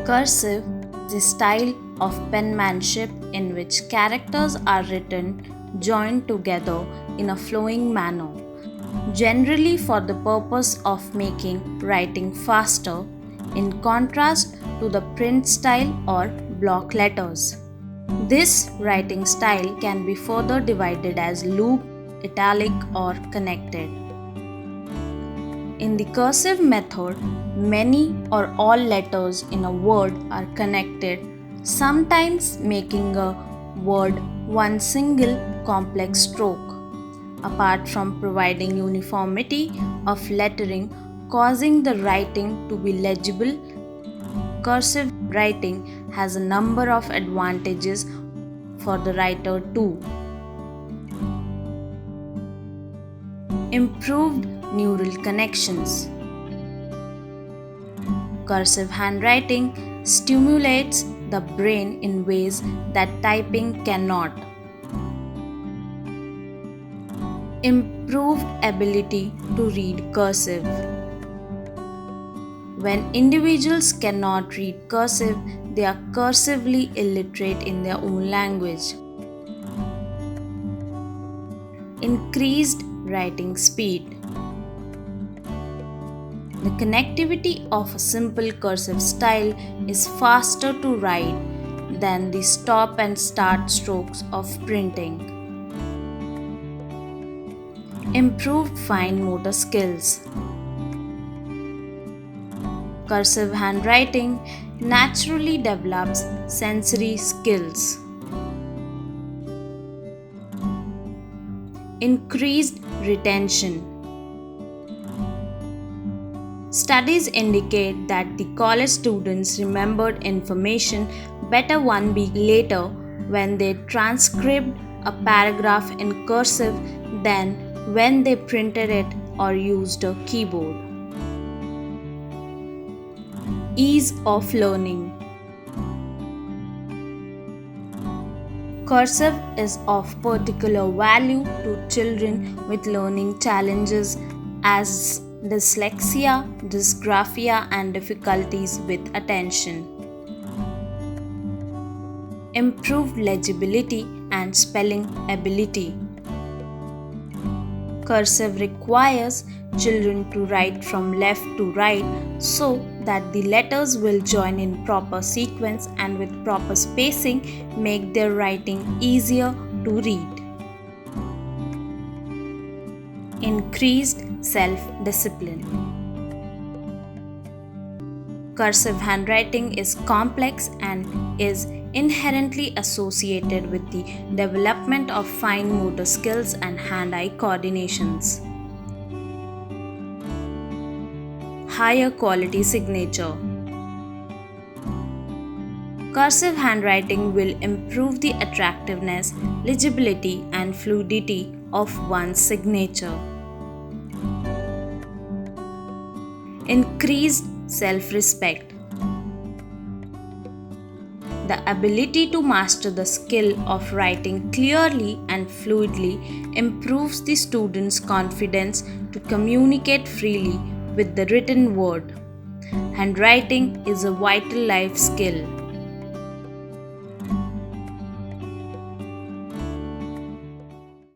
Cursive is a style of penmanship in which characters are written joined together in a flowing manner, generally for the purpose of making writing faster, in contrast to the print style or block letters. This writing style can be further divided as loop, italic, or connected. In the cursive method, many or all letters in a word are connected, sometimes making a word one single complex stroke. Apart from providing uniformity of lettering causing the writing to be legible, cursive writing has a number of advantages for the writer too. Improved neural connections. Cursive handwriting stimulates the brain in ways that typing cannot. Improved ability to read cursive. When individuals cannot read cursive, they are cursively illiterate in their own language. Increased writing speed. The connectivity of a simple cursive style is faster to write than the stop and start strokes of printing. Improved fine motor skills. Cursive handwriting naturally develops sensory skills. Increased retention. Studies indicate that the college students remembered information better 1 week later when they transcribed a paragraph in cursive than when they printed it or used a keyboard. Ease of learning. Cursive is of particular value to children with learning challenges as dyslexia, dysgraphia, and difficulties with attention. Improved legibility and spelling ability. Cursive requires children to write from left to right so that the letters will join in proper sequence and with proper spacing make their writing easier to read. Increased self-discipline. Cursive handwriting is complex and is inherently associated with the development of fine motor skills and hand-eye coordinations. Higher quality signature. Cursive handwriting will improve the attractiveness, legibility, and fluidity of one's signature. Increased self-respect. The ability to master the skill of writing clearly and fluidly improves the student's confidence to communicate freely with the written word. Handwriting is a vital life skill.